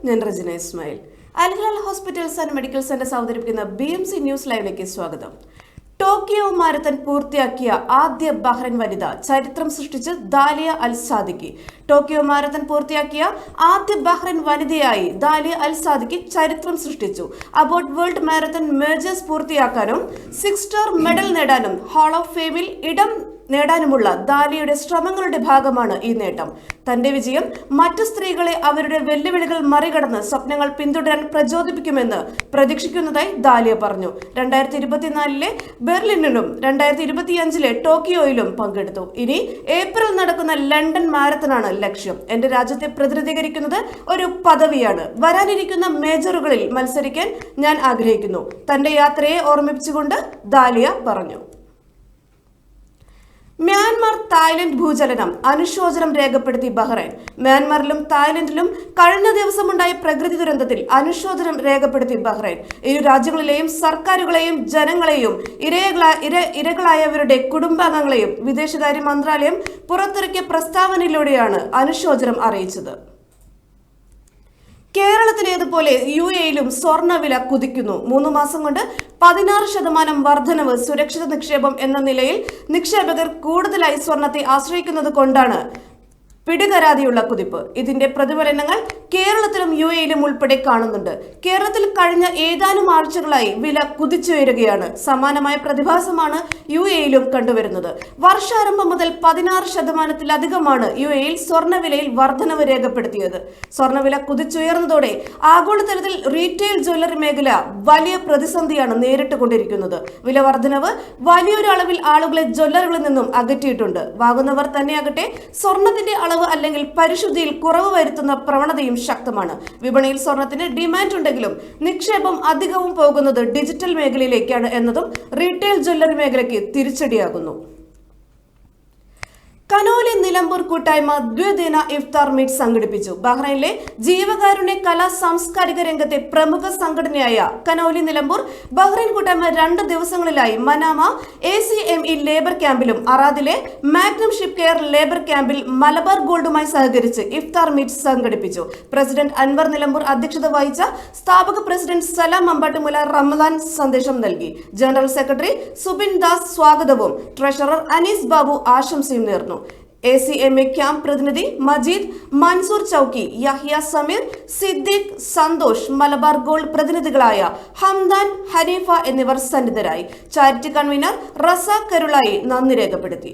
ഞാൻ Regina Ismail. Al Hilal hospitals and medical centres അവതരിപ്പിക്കുന്ന BMC news ലൈവിലേക്ക് സ്വാഗതം. ടോക്കിയോ മാരത്തൺ പൂർത്തിയാക്കിയ ആദ്യ ബഹ്റൈൻ വനിത, ചരിത്രം സൃഷ്ടിച്ച് Dalia Al Sadiqi. Tokyo marathon പൂർത്തിയാക്കിയ ആദ്യ ബഹ്റൈൻ വനിതയായി ദാലിയ അൽ സാദിഖി ചരിത്രം സൃഷ്ടിച്ചു. അബൌട്ട് വേൾഡ് മാരത്തൺ മേജേഴ്സ് പൂർത്തിയാക്കാനും 6 സ്റ്റാർ മെഡൽ നേടാനും ഹാൾ ഓഫ് ഫെയിമിൽ ഇടം നേടാനുമുള്ള ദാലിയയുടെ ശ്രമങ്ങളുടെ ഭാഗമാണ് ഈ നേട്ടം. തന്റെ വിജയം മറ്റു സ്ത്രീകളെ അവരുടെ വെല്ലുവിളികൾ മറികടന്ന് സ്വപ്നങ്ങൾ പിന്തുടരാൻ പ്രചോദിപ്പിക്കുമെന്ന് പ്രതീക്ഷിക്കുന്നതായി ദാലിയ പറഞ്ഞു. 2024 ബെർലിനിലും 2025 ടോക്കിയോയിലും പങ്കെടുത്തു. ഇനി ഏപ്രിൽ നടക്കുന്ന ലണ്ടൻ മാരത്തണാണ് ലക്ഷ്യം. എന്റെ രാജ്യത്തെ പ്രതിനിധീകരിക്കുന്നത് ഒരു പദവിയാണ്. വരാനിരിക്കുന്ന മേജറുകളിൽ മത്സരിക്കാൻ ഞാൻ ആഗ്രഹിക്കുന്നു. തന്റെ യാത്രയെ ഓർമ്മിപ്പിച്ചുകൊണ്ട് ദാലിയ പറഞ്ഞു. മ്യാൻമാർ തായ്ലൻഡ് ഭൂചലനം അനുശോചനം രേഖപ്പെടുത്തി ബഹ്റൈൻ. മ്യാൻമാറിലും തായ്ലൻഡിലും കഴിഞ്ഞ ദിവസമുണ്ടായ പ്രകൃതി ദുരന്തത്തിൽ അനുശോചനം രേഖപ്പെടുത്തി ബഹ്റൈൻ. ഇരു രാജ്യങ്ങളിലെയും സർക്കാരുകളെയും ജനങ്ങളെയും ഇരകളായവരുടെ കുടുംബാംഗങ്ങളെയും വിദേശകാര്യ മന്ത്രാലയം പുറത്തിറക്കിയ പ്രസ്താവനയിലൂടെയാണ് അനുശോചനം അറിയിച്ചത്. കേരളത്തിലേതുപോലെ UAEയിലും സ്വർണ്ണവില കുതിക്കുന്നു. 3 മാസം കൊണ്ട് 16% വർധനവ്. സുരക്ഷിത നിക്ഷേപം എന്ന നിലയിൽ നിക്ഷേപകർ കൂടുതലായി സ്വർണത്തെ ആശ്രയിക്കുന്നത് കൊണ്ടാണ് പിടിതരാതെയുള്ള കുതിപ്പ്. ഇതിന്റെ പ്രതിഫലനങ്ങൾ കേരളത്തിലും UAEയിലും ഉൾപ്പെടെ കാണുന്നുണ്ട്. കേരളത്തിൽ കഴിഞ്ഞ ഏതാനും ആഴ്ചകളായി വില കുതിച്ചുയരുകയാണ്. സമാനമായ പ്രതിഭാസമാണ് UAEയിലും കണ്ടുവരുന്നത്. വർഷാരംഭം മുതൽ 16%-ലധികമാണ് UAEയിൽ സ്വർണ്ണവിലയിൽ വർധനവ് രേഖപ്പെടുത്തിയത്. സ്വർണ്ണവില കുതിച്ചുയർന്നതോടെ ആഗോളതലത്തിൽ റീറ്റെയിൽ ജ്വല്ലറി മേഖല വലിയ പ്രതിസന്ധിയാണ് നേരിട്ടുകൊണ്ടിരിക്കുന്നത്. വില വർധനവ് വലിയൊരു അളവിൽ ആളുകളെ ജ്വല്ലറികളിൽ നിന്നും അകറ്റിയിട്ടുണ്ട്. വാങ്ങുന്നവർ തന്നെയാകട്ടെ സ്വർണത്തിന്റെ അല്ലെങ്കിൽ പരിശുദ്ധിയിൽ കുറവ് വരുത്തുന്ന പ്രവണതയും ശക്തമാണ്. വിപണിയിൽ സ്വർണത്തിന് ഡിമാൻഡ് ഉണ്ടെങ്കിലും നിക്ഷേപം അധികവും പോകുന്നത് ഡിജിറ്റൽ മേഖലയിലേക്കാണ് എന്നതും റീറ്റെയിൽ ജ്വല്ലറി മേഖലയ്ക്ക് തിരിച്ചടിയാകുന്നു. കനോലി നിലമ്പൂർ കൂട്ടായ്മ ദ്വിദിന ഇഫ്താർ മീറ്റ് സംഘടിപ്പിച്ചു. ബഹ്റൈനിലെ ജീവകാരുണ്യ കലാ സാംസ്കാരിക രംഗത്തെ പ്രമുഖ സംഘടനയായ കനോലി നിലമ്പൂർ ബഹ്റൈൻ കൂട്ടായ്മ 2 ദിവസങ്ങളിലായി മനാമ ACME ലേബർ ക്യാമ്പിലും അറാദിലെ മാഗ്നം ഷിപ്പ് കെയർ ലേബർ ക്യാമ്പിൽ മലബാർ ഗോൾഡുമായി സഹകരിച്ച് ഇഫ്താർ മീറ്റ് സംഘടിപ്പിച്ചു. പ്രസിഡന്റ് അൻവർ നിലമ്പൂർ അധ്യക്ഷത വഹിച്ച സ്ഥാപക പ്രസിഡന്റ് സലാം അമ്പാട്ടുമുല റമദാൻ സന്ദേശം നൽകി. ജനറൽ സെക്രട്ടറി സുബിൻ ദാസ് സ്വാഗതവും ട്രഷറർ അനീസ് ബാബു ആശംസയും നേർന്നു. ACMA ക്യാമ്പ് പ്രതിനിധി മജീദ്, മൻസൂർ ചൌക്കി, യഹ്യ സമീർ, സിദ്ദീഖ്, സന്തോഷ്, മലബാർ ഗോൾഡ് പ്രതിനിധികളായ ഹംദാൻ, ഹനീഫ എന്നിവർ സന്നിധരായി. ചാരിറ്റി കൺവീനർ റസാഖ് കരുളായി നന്ദി രേഖപ്പെടുത്തി.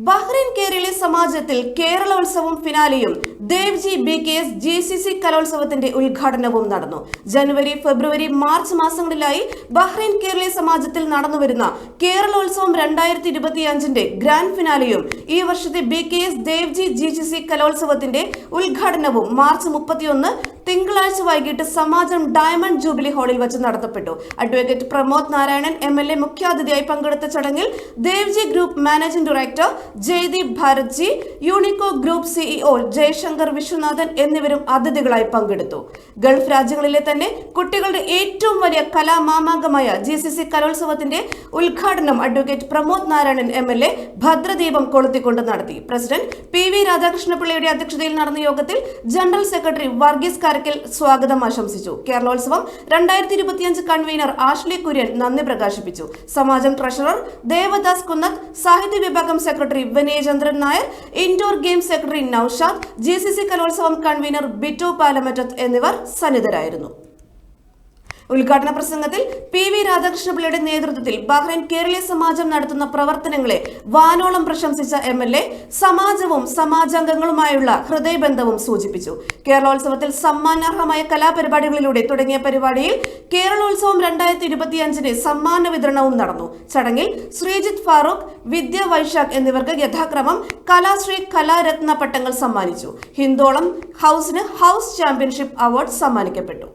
ബഹ്റൈൻ കേരളീയ സമാജത്തിൽ കേരളോത്സവം ഫിനാലെയും ദേവ്ജി BKS GCC കലോത്സവത്തിന്റെ ഉദ്ഘാടനവും നടന്നു. ജനുവരി, ഫെബ്രുവരി, മാർച്ച് മാസങ്ങളിലായി ബഹ്റൈൻ കേരളീയ സമാജത്തിൽ നടന്നുവരുന്ന കേരളോത്സവം 2025 ഗ്രാൻഡ് ഫിനാലെയും ഈ വർഷത്തെ BKS ദേവ്ജി GCC കലോത്സവത്തിന്റെ ഉദ്ഘാടനവും മാർച്ച് 31 തിങ്കളാഴ്ച വൈകിട്ട് സമാജം ഡയമണ്ട് ജൂബിലി ഹാളിൽ വെച്ച് നടത്തപ്പെട്ടു. അഡ്വക്കേറ്റ് പ്രമോദ് നാരായണൻ MLA മുഖ്യാതിഥിയായി പങ്കെടുത്ത ചടങ്ങിൽ Devji group managing director Jaideep Bharatji, Unico group CEO Jayashankar Viswanathan എന്നിവരും അതിഥികളായി പങ്കെടുത്തു. ഗൾഫ് രാജ്യങ്ങളിലെ തന്നെ കുട്ടികളുടെ ഏറ്റവും വലിയ കലാമാമാങ്കമായ GCC കലോത്സവത്തിന്റെ ഉദ്ഘാടനം അഡ്വക്കേറ്റ് പ്രമോദ് നാരായണൻ MLA ഭദ്രദീപം കൊളുത്തിക്കൊണ്ട് നടത്തി. പ്രസിഡന്റ് PV രാധാകൃഷ്ണപിള്ളയുടെ അധ്യക്ഷതയിൽ നടന്ന യോഗത്തിൽ ജനറൽ സെക്രട്ടറി വർഗീസ് കാരക്കൽ സ്വാഗതം ആശംസിച്ചു. കേരളോത്സവം 2025 കൺവീനർ ആഷ്ലി കുര്യൻ നന്ദി പ്രകാശിപ്പിച്ചു. സമാജം ട്രഷറർ ദേവദാസ് കുന്നത്ത്, സാഹിത്യ വിഭാഗം secretary Vinayachandran Nair, indoor game secretary Naushad, GCC കലോത്സവം കൺവീനർ ബിറ്റു പാലമറ്റത്ത് എന്നിവർ സന്നിധരായിരുന്നു. ഉദ്ഘാടന പ്രസംഗത്തിൽ PV രാധാകൃഷ്ണപിള്ളയുടെ നേതൃത്വത്തിൽ ബഹ്റൈൻ കേരളീയ സമാജം നടത്തുന്ന പ്രവർത്തനങ്ങളെ വാനോളം പ്രശംസിച്ച MLA സമാജവും സമാജാംഗങ്ങളുമായുള്ള ഹൃദയബന്ധവും സൂചിപ്പിച്ചു. കേരളോത്സവത്തിൽ സമ്മാനാർഹമായ കലാപരിപാടികളിലൂടെ തുടങ്ങിയ പരിപാടിയിൽ കേരളോത്സവം 2025 സമ്മാന വിതരണവും നടന്നു. ചടങ്ങിൽ ശ്രീജിത്ത് ഫാറൂഖ്, വിദ്യ വൈശാഖ് എന്നിവർക്ക് യഥാക്രമം കലാശ്രീ, കലാരത്ന പട്ടങ്ങൾ സമ്മാനിച്ചു. ഹിന്ദോളം ഹൗസിന് ഹൗസ് ചാമ്പ്യൻഷിപ്പ് അവാർഡ് സമ്മാനിക്കപ്പെട്ടു.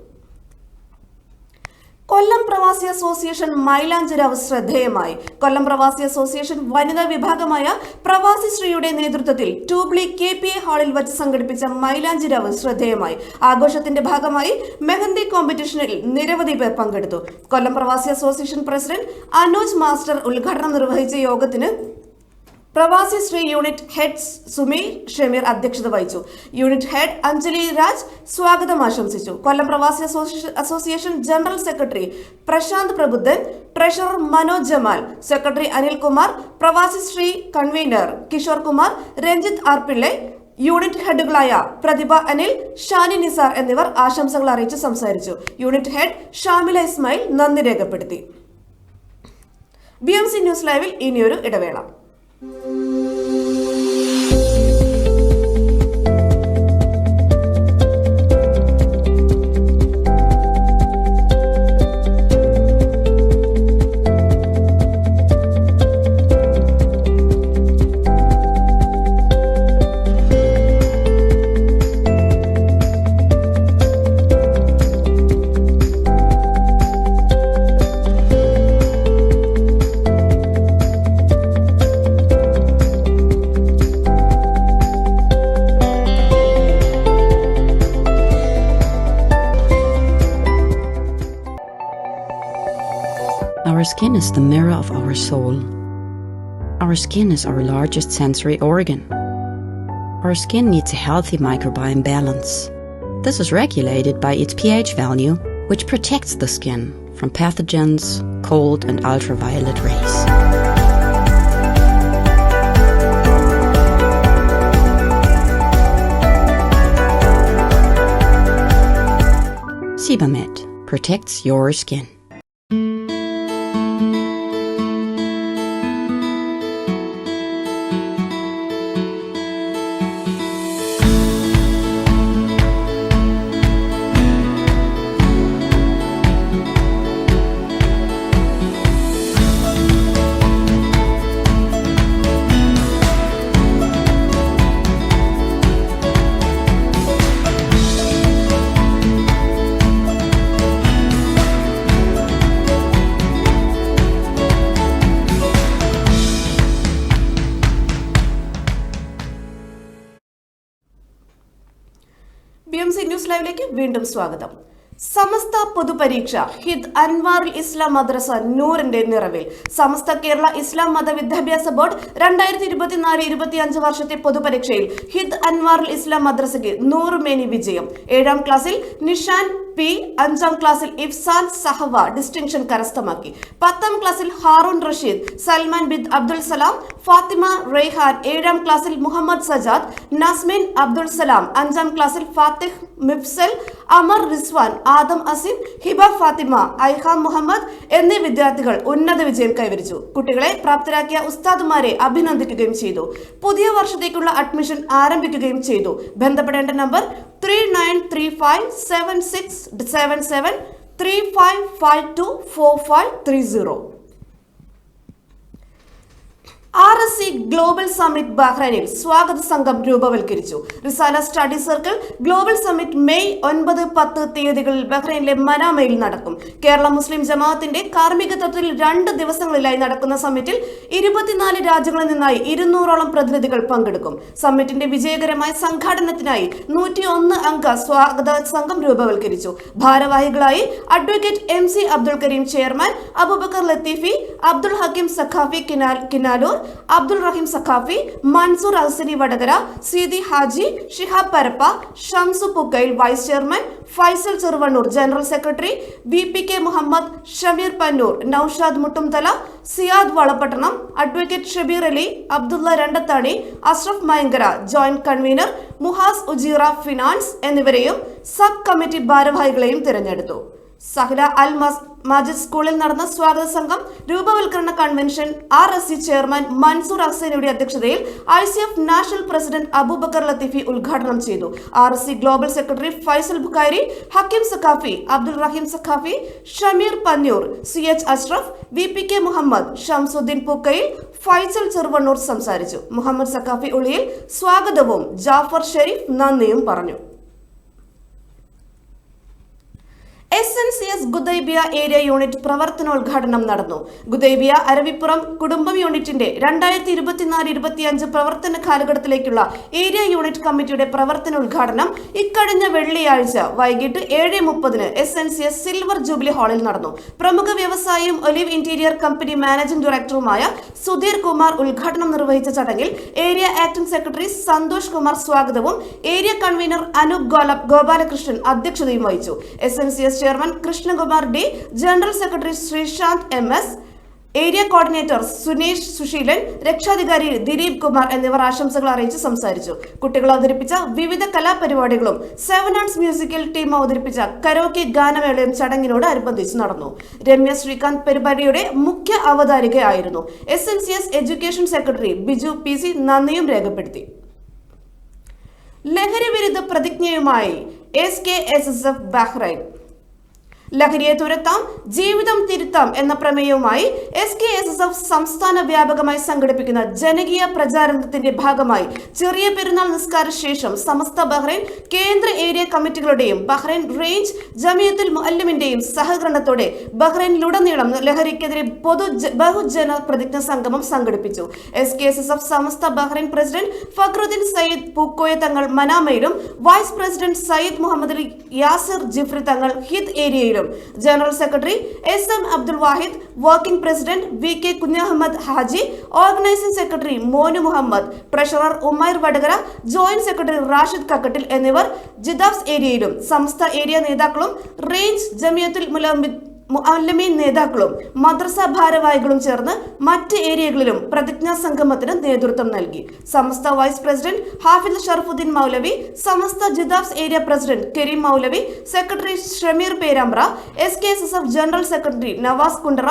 കൊല്ലം പ്രവാസി അസോസിയേഷൻ മൈലാഞ്ചിരാവ് ശ്രദ്ധേയമായി. കൊല്ലം പ്രവാസി അസോസിയേഷൻ വനിതാ വിഭാഗമായ പ്രവാസി ശ്രീയുടെ നേതൃത്വത്തിൽ ട്യൂബ്ലി KPA ഹാളിൽ വച്ച് സംഘടിപ്പിച്ച മൈലാഞ്ചിരാവ് ശ്രദ്ധേയമായി. ആഘോഷത്തിന്റെ ഭാഗമായി മെഹന്തി കോമ്പറ്റീഷനിൽ നിരവധി പേർ പങ്കെടുത്തു. കൊല്ലം Pravasi association president Anoj master ഉദ്ഘാടനം നിർവഹിച്ച യോഗത്തിന് പ്രവാസി ശ്രീ യൂണിറ്റ് ഹെഡ് സുമീർ ഷമീർ അധ്യക്ഷത വഹിച്ചു. യൂണിറ്റ് ഹെഡ് അഞ്ജലി രാജ് സ്വാഗതം ആശംസിച്ചു. Kollam Pravasi association general secretary Prasanth Prabuddhan, treasurer Manoj Jamal, secretary Anilkumar, Pravasi Sree convener Kishore Kumar, Ranjith R Pillai, unit ഹെഡുകളായ പ്രതിഭ അനിൽ, ഷാനി നിസാർ എന്നിവർ ആശംസകൾ അറിയിച്ച് സംസാരിച്ചു. യൂണിറ്റ് ഹെഡ് ഷാമില ഇസ്മായിൽ നന്ദി രേഖപ്പെടുത്തി. BMC ന്യൂസ് ലൈവിൽ ഇനിയൊരു ഇടവേള. Our skin is the mirror of our soul. Our skin is our largest sensory organ. Our skin needs a healthy microbiome balance. This is regulated by its pH value, which protects the skin from pathogens, cold and ultraviolet rays. Sebamed protects your skin. BMC news ലൈവിലേക്ക് വീണ്ടും സ്വാഗതം. സമസ്ത പൊതുപരീക്ഷ ഹിദ് അൻവാറുൽ ഇസ്ലാം മദ്രസ നൂറിന്റെ നിറവിൽ. സമസ്ത കേരള ഇസ്ലാം മത വിദ്യാഭ്യാസ board 2024-25 വർഷത്തെ പൊതുപരീക്ഷയിൽ ഹിദ് അൻവാറുൽ ഇസ്ലാം മദ്രസയ്ക്ക് 100 മേനി വിജയം. 7ാം ക്ലാസ്സിൽ നിഷാൻ പി, 5ാം ക്ലാസ്സിൽ ഇഫ്സാൻ സഹവ ഡിസ്റ്റിങ്ഷൻ കരസ്ഥമാക്കി. 10ാം ക്ലാസ്സിൽ ഹാറൂൺ റഷീദ്, സൽമാൻ ബിൻ അബ്ദുൽ സലാം, ഫാത്തിമ റെയ്ഹാൻ, 7ാം ക്ലാസ്സിൽ മുഹമ്മദ് സജാദ്, നസ്മിൻ അബ്ദുൽ സലാം, 5ാം ക്ലാസ്സിൽ ഫാത്തിഹ് മിഫ്സൽ, അമർ റിസ്വാൻ, ആദം അസിം, ഹിബ ഫാത്തിമ, ഐഹാം മുഹമ്മദ് എന്നീ വിദ്യാർത്ഥികൾ ഉന്നത വിജയം കൈവരിച്ചു. കുട്ടികളെ പ്രാപ്തരാക്കിയ ഉസ്താദുമാരെ അഭിനന്ദിക്കുകയും ചെയ്തു. പുതിയ വർഷത്തേക്കുള്ള അഡ്മിഷൻ ആരംഭിക്കുകയും ചെയ്തു. ബന്ധപ്പെടേണ്ട നമ്പർ 39357677 35524530. RSC ഗ്ലോബൽ സമ്മിറ്റ് ബഹ്റൈനിൽ സ്വാഗത സംഘം രൂപവൽക്കരിച്ചു. Risala study circle global summit May 9-10 തീയതികളിൽ ബഹ്റൈനിലെ മനാമയിൽ നടക്കും. കേരള മുസ്ലിം ജമാഅത്തിന്റെ കാർമ്മികത്വത്തിൽ 2 ദിവസങ്ങളിലായി നടക്കുന്ന സമ്മിറ്റിൽ 24 രാജ്യങ്ങളിൽ നിന്നായി 200ഓളം പ്രതിനിധികൾ പങ്കെടുക്കും. സമ്മിറ്റിന്റെ വിജയകരമായ സംഘാടനത്തിനായി 101 അംഗ സ്വാഗത സംഘം രൂപവൽക്കരിച്ചു. ഭാരവാഹികളായി advocate MC Abdul Kareem chairman, Abubakar Latheefi, Abdul Hakeem Saqafi Kinaloor, Abdul Raheem Saqafi, Mansoor Ahsani Vadakara, Seethi Haji, Shihab Parappa, Shamsu Pukkayil vice chairman, Faisal Cheruvannur general secretary, VPK Muhammad, Shameer Pannur, Noushad Muttumthala, Siyad Valapattanam, advocate Shabeer Ali, Abdulla Randathani, Ashraf Mayankara joint convener, Muhas Ujeera finance എന്നിവരെയും സബ് കമ്മിറ്റി ഭാരവാഹികളെയും തിരഞ്ഞെടുത്തു. സഹ്ല അൽ മാജിദ് സ്കൂളിൽ നടന്ന സ്വാഗത സംഘം രൂപവൽക്കരണ കൺവെൻഷൻ RSC ചെയർമാൻ മൻസൂർ അഹ്സനിയുടെ അധ്യക്ഷതയിൽ ICF national president Abubakar Latheefi ഉദ്ഘാടനം ചെയ്തു. RSC global secretary Faisal Bukhari, Hakeem Saqafi, Abdul Raheem Saqafi, Shameer Pannur, CH Ashraf, VPK Muhammad, Shamsuddeen Pookkayil, Faisal Cheruvannur സംസാരിച്ചു. മുഹമ്മദ് സഖാഫി ഉളിയിൽ സ്വാഗതവും ജാഫർ ഷെരീഫ് നന്ദിയും പറഞ്ഞു. SNCS ഗുദൈബിയ ഏരിയ യൂണിറ്റ് പ്രവർത്തനോദ്ഘാടനം നടന്നു. ഗുദൈബിയ അരവിപ്പുറം കുടുംബം യൂണിറ്റിന്റെ 2024-25 പ്രവർത്തന കാലഘട്ടത്തിലേക്കുള്ള ഏരിയ യൂണിറ്റ് കമ്മിറ്റിയുടെ പ്രവർത്തനോദ്ഘാടനം ഇക്കഴിഞ്ഞ വെള്ളിയാഴ്ച വൈകിട്ട് 7:30 SNCS സിൽവർ ജൂബിലി ഹാളിൽ നടന്നു. പ്രമുഖ വ്യവസായിയും ഒലിവ് ഇന്റീരിയർ കമ്പനി മാനേജിംഗ് ഡയറക്ടറുമായ സുധീർ കുമാർ ഉദ്ഘാടനം നിർവഹിച്ച ചടങ്ങിൽ area acting secretary Santhosh Kumar സ്വാഗതവും ഏരിയ കൺവീനർ അനൂപ് ഗോപാലകൃഷ്ണൻ അധ്യക്ഷതയും വഹിച്ചു. SNCS chairman Krishnakumar D, general secretary Sreesanth MS, area coordinator Sunesh Susheelan, രക്ഷാധികാരി ദിലീപ് കുമാർ എന്നിവർ ആശംസകൾ അറിയിച്ച് സംസാരിച്ചു. കുട്ടികൾ അവതരിപ്പിച്ച വിവിധ കലാപരിപാടികളും 7 Arts മ്യൂസിക്കൽ ടീം അവതരിപ്പിച്ച കരോക്കെ ഗാനമേളയും ചടങ്ങിനോട് അനുബന്ധിച്ച് നടന്നു. രമ്യ ശ്രീകാന്ത് പരിപാടിയുടെ മുഖ്യ അവതാരികയായിരുന്നു. SNCS education secretary Biju PC നന്ദിയും രേഖപ്പെടുത്തി. ലഹരി വിരുദ്ധ പ്രതിജ്ഞയുമായി SKSSF ബഹ്റൈൻ. ലഹരിയെ തുരത്താം, ജീവിതം തിരുത്താം എന്ന പ്രമേയവുമായി SKSSF സംസ്ഥാന വ്യാപകമായി സംഘടിപ്പിക്കുന്ന ജനകീയ പ്രചാരണത്തിന്റെ ഭാഗമായി ചെറിയ പെരുന്നാൾ നിസ്കാര ശേഷം സമസ്ത ബഹ്റൈൻ കേന്ദ്ര ഏരിയ കമ്മിറ്റികളുടെയും ബഹ്റൈൻ റേഞ്ച് ജമിയത്തുൽ മുഅല്ലിമിന്റെയും സഹകരണത്തോടെ ബഹ്റൈനിലുടനീളം ലഹരിക്കെതിരെ ബഹുജന പ്രതിജ്ഞ സംഗമം സംഘടിപ്പിച്ചു. SKSSF Samastha Bahrain president Fakhruddeen Sayyid Pookoya Thangal മനാമയിലും vice president Sayyid Muhammad Yasir Jifri Thangal Hidd ഏരിയയിലും general secretary SM Abdul Wahid, working president VK Kunhahammad Haji, organising secretary Monu Muhammad, treasurer Umair Vadakara, joint secretary Rashid Kakkattil എന്നിവർ ജിദാബ്സ് ഏരിയയിലും സമസ്ത ഏരിയ നേതാക്കളും റേഞ്ച് ജമിയത്തുൽ മുഅല്ലിമീൻ നേതാക്കളും മദ്രസ ഭാരവാഹികളും ചേർന്ന് മറ്റ് ഏരിയകളിലും പ്രതിജ്ഞാ സംഗമത്തിന് നേതൃത്വം നൽകി. Samastha vice president Hafid Sharafuddeen Moulavi, Samastha Jidhafs area president Kareem Moulavi, secretary Shameer Perambra, SKSSF general secretary Navas Kundara,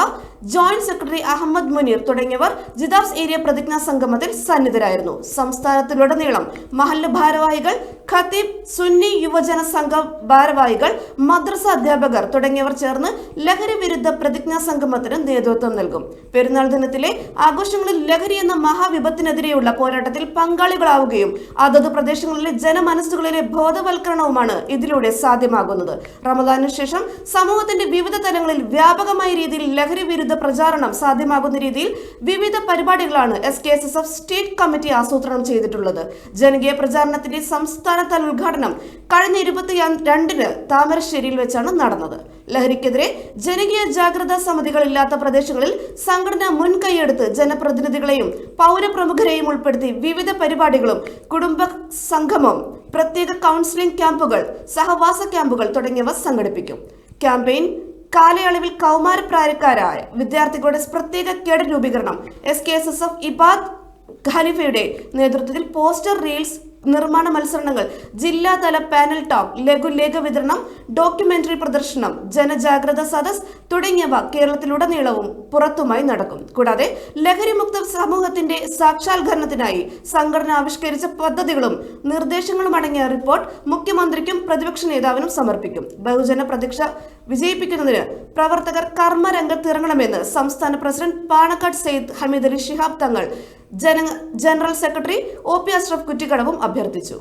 joint secretary Ahammed Muneer തുടങ്ങിയവർ ജിദാബ്സ് ഏരിയ പ്രതിജ്ഞാ സംഗമത്തിൽ സന്നിധരായിരുന്നു. സംസ്ഥാനത്തിലുടനീളം മഹല്ല് ഭാരവാഹികൾ, ഖത്തീബ്, സുന്നി യുവജന സംഘ ഭാരവാഹികൾ, മദ്രസ അധ്യാപകർ തുടങ്ങിയവർ ചേർന്ന് ലഹരി വിരുദ്ധ പ്രതിജ്ഞാ സംഗമത്തിന് നേതൃത്വം നൽകും. പെരുന്നാൾ ദിനത്തിലെ ആഘോഷങ്ങളിൽ ലഹരി എന്ന മഹാവിപത്തിനെതിരെയുള്ള പോരാട്ടത്തിൽ പങ്കാളികളാവുകയും അതത് പ്രദേശങ്ങളിലെ ജനമനസ്സുകളിലെ ബോധവൽക്കരണവുമാണ് ഇതിലൂടെ സാധ്യമാകുന്നത്. റമദാനു ശേഷം സമൂഹത്തിന്റെ വിവിധ തലങ്ങളിൽ വ്യാപകമായ രീതിയിൽ ലഹരി വിരുദ്ധ പ്രചാരണം സാധ്യമാകുന്ന രീതിയിൽ വിവിധ പരിപാടികളാണ് SKSSF സ്റ്റേറ്റ് കമ്മിറ്റി ആസൂത്രണം ചെയ്തിട്ടുള്ളത്. ജനകീയ പ്രചാരണത്തിന്റെ സംസ്ഥാനതല ഉദ്ഘാടനം കഴിഞ്ഞ 22-ന് താമരശ്ശേരിയിൽ വെച്ചാണ് നടന്നത്. ലഹരിക്കെതിരെ ജനകീയ ജാഗ്രതാ സമിതികൾ ഇല്ലാത്ത പ്രദേശങ്ങളിൽ സംഘടന മുൻകൈയെടുത്ത് ജനപ്രതിനിധികളെയും പൗരപ്രമുഖരെയും ഉൾപ്പെടുത്തി വിവിധ പരിപാടികളും കുടുംബ സംഗമം, പ്രത്യേക കൗൺസിലിംഗ് ക്യാമ്പുകൾ, സഹവാസ ക്യാമ്പുകൾ തുടങ്ങിയവ സംഘടിപ്പിക്കും. ക്യാമ്പയിൻ കാലയളവിൽ കൗമാരപ്രായക്കാരായ വിദ്യാർത്ഥികളുടെ പ്രത്യേക കേഡർ രൂപീകരണം, SKSSF ഇബാദ് ഖലീഫയുടെ നേതൃത്വത്തിൽ പോസ്റ്റർ റീൽസ് നിർമ്മാണ മത്സരങ്ങൾ, ജില്ലാതല പാനൽ ടോക്ക്, ലഘുലേഖ വിതരണം, ഡോക്യുമെന്ററി പ്രദർശനം, ജനജാഗ്രത സദസ് തുടങ്ങിയവ കേരളത്തിലുടനീളവും പുറത്തുമായി നടക്കും. കൂടാതെ ലഹരിമുക്ത സമൂഹത്തിന്റെ സാക്ഷാത്കരണത്തിനായി സംഘടന ആവിഷ്കരിച്ച പദ്ധതികളും നിർദ്ദേശങ്ങളും അടങ്ങിയ റിപ്പോർട്ട് മുഖ്യമന്ത്രിക്കും പ്രതിപക്ഷ നേതാവിനും സമർപ്പിക്കും. ബഹുജന പ്രതീക്ഷ വിജയിപ്പിക്കുന്നതിന് പ്രവർത്തകർ കർമ്മരംഗത്തിറങ്ങണമെന്ന് സംസ്ഥാന president Panakkad Sayyid Hameed Ali Shihab Thangal general secretary OP Ashraf കുറ്റിക്കടവും അഭ്യർത്ഥിച്ചു.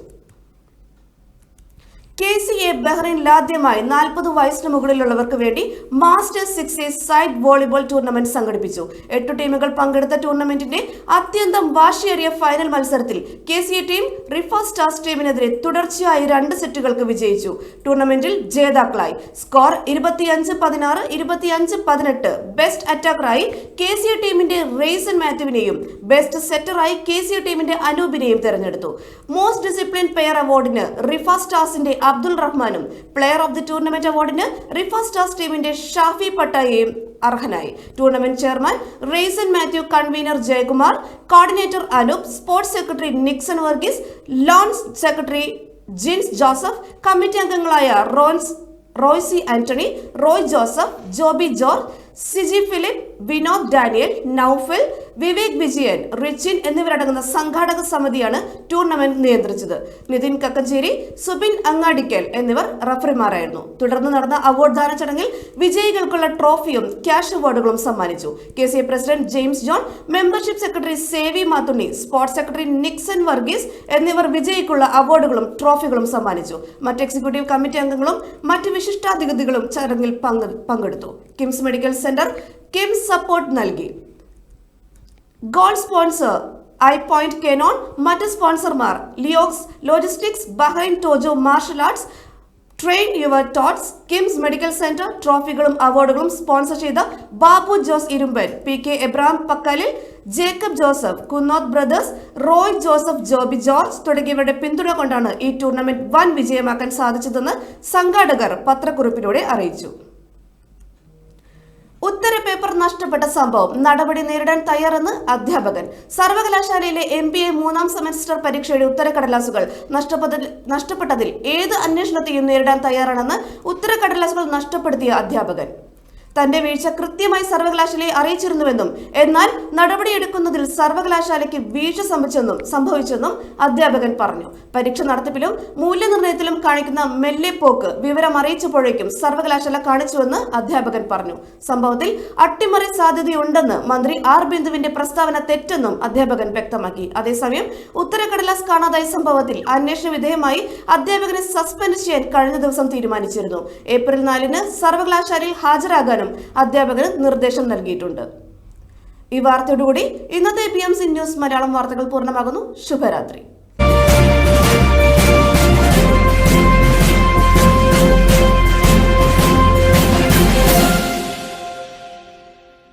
KCA ബഹ്റൈനിൽ ആദ്യമായി 40 വയസ്സിന് മുകളിലുള്ളവർക്ക് വേണ്ടി masters 6A side volleyball tournament സംഘടിപ്പിച്ചു. 8 ടീമുകൾ പങ്കെടുത്ത ടൂർണമെന്റിന്റെ അത്യന്തം വാശിയേറിയ ഫൈനൽ മത്സരത്തിൽ KCA ടീം റിഫ സ്റ്റാർസ് ടീമിനെതിരെ തുടർച്ചയായി 2 സെറ്റുകൾക്ക് വിജയിച്ചു. ടൂർണമെന്റിൽ ജേതാക്കളായി. സ്കോർ 25-16, 25-18. ബെസ്റ്റ് അറ്റാക്കറായി KCA ടീമിന്റെ റെയ്സൻ മാത്യുവിനെയും ബെസ്റ്റ് സെറ്ററായി KCA ടീമിന്റെ അനൂപിനെയും തെരഞ്ഞെടുത്തു. മോസ്റ്റ് ഡിസിപ്ലിൻ പെയർ അവാർഡിന് റിഫ സ്റ്റാർസിന്റെ അബ്ദുൾ റഹ്മാനും പ്ലെയർ ഓഫ് ദി ടൂർണമെന്റ് അവാർഡിന് റിഫ സ്റ്റാർസ് ടീമിന്റെ ഷാഫി പട്ടായയും അർഹനായി. Tournament chairman Raison Mathew, convener Jayakumar, coordinator Anoop, sports secretary Nixon Varghese, lawns secretary Jins Joseph, committee അംഗങ്ങളായ റോയ്സി ആന്റണി, റോയ് ജോസഫ്, ജോബി ജോർജ്, സിജി ഫിലിപ്പ്, വിനോദ് ഡാനിയൽ, നൌഫൽ, വിവേക് വിജയൻ, റിച്ചിൻ എന്നിവരടങ്ങുന്ന സംഘാടക സമിതിയാണ് ടൂർണമെന്റ് നിയന്ത്രിച്ചത്. നിതിൻ കക്കഞ്ചേരി, സുബിൻ അങ്ങാടിക്കൽ എന്നിവർ റഫറിമാരായിരുന്നു. തുടർന്ന് നടന്ന അവാർഡ് ദാന ചടങ്ങിൽ വിജയികൾക്കുള്ള ട്രോഫിയും ക്യാഷ് അവാർഡുകളും സമ്മാനിച്ചു. KCA president James John, membership secretary Savy Mathunni, sports secretary Nixon Varghese എന്നിവർ വിജയിക്കുള്ള അവാർഡുകളും ട്രോഫികളും സമ്മാനിച്ചു. മറ്റ് എക്സിക്യൂട്ടീവ് കമ്മിറ്റി അംഗങ്ങളും മറ്റ് വിശിഷ്ടാതിഥികളും ചടങ്ങിൽ പങ്കെടുത്തു. KIMS medical centre KIMS support നൽകി. ഗോൾഡ് സ്പോൺസർ iPoint Canon, മറ്റ് സ്പോൺസർമാർ Leox logistics, Bahrain Tojo martial arts, train your thoughts, KIMS medical centre. ട്രോഫികളും അവാർഡുകളും സ്പോൺസർ ചെയ്ത ബാബു ജോസ് ഇരുമ്പൻ, PK എബ്രഹാം പക്കലിൽ, ജേക്കബ് ജോസഫ്, കുന്നോത്ത് ബ്രദേഴ്സ്, റോയ് ജോസഫ്, ജോബി ജോർജ് തുടങ്ങിയവരുടെ പിന്തുണ കൊണ്ടാണ് ഈ ടൂർണമെന്റ് വൻ വിജയമാക്കാൻ സാധിച്ചതെന്ന് സംഘാടകർ പത്രക്കുറിപ്പിലൂടെ അറിയിച്ചു. ഉത്തര പേപ്പർ നഷ്ടപ്പെട്ട സംഭവം നടപടി നേരിടാൻ തയ്യാറെന്ന് അധ്യാപകൻ. സർവകലാശാലയിലെ MBA 3ാം സെമസ്റ്റർ പരീക്ഷയുടെ ഉത്തരക്കടലാസുകൾ നഷ്ടപ്പെട്ടതിൽ ഏത് അന്വേഷണത്തെയും നേരിടാൻ തയ്യാറാണെന്ന് ഉത്തരക്കടലാസുകൾ നഷ്ടപ്പെടുത്തിയ അധ്യാപകൻ. തന്റെ വീഴ്ച കൃത്യമായി സർവകലാശാലയെ അറിയിച്ചിരുന്നുവെന്നും എന്നാൽ നടപടിയെടുക്കുന്നതിൽ സർവകലാശാലയ്ക്ക് വീഴ്ച സംഭവിച്ചെന്നും അധ്യാപകൻ പറഞ്ഞു. പരീക്ഷ നടത്തിപ്പിലും മൂല്യനിർണ്ണയത്തിലും കാണിക്കുന്ന മെല്ലെപ്പോക്ക് വിവരം അറിയിച്ചപ്പോഴേക്കും സർവകലാശാല കാണിച്ചുവെന്ന് അധ്യാപകൻ പറഞ്ഞു. സംഭവത്തിൽ അട്ടിമറി സാധ്യതയുണ്ടെന്ന് മന്ത്രി R. ബിന്ദുവിന്റെ പ്രസ്താവന തെറ്റെന്നും അധ്യാപകൻ വ്യക്തമാക്കി. അതേസമയം ഉത്തരക്കടലാസ് കാണാതായ സംഭവത്തിൽ അന്വേഷണ വിധേയമായി അധ്യാപകനെ സസ്പെൻഡ് ചെയ്യാൻ കഴിഞ്ഞ ദിവസം തീരുമാനിച്ചിരുന്നു. ഏപ്രിൽ 4-ന് സർവകലാശാലയിൽ ഹാജരാകാൻ അധ്യാപകന് നിർദ്ദേശം നൽകിയിട്ടുണ്ട്. ഈ വാർത്തയോടുകൂടി ഇന്നത്തെ PMC ന്യൂസ് മലയാളം വാർത്തകൾ പൂർണ്ണമാകുന്നു. ശുഭരാത്രി.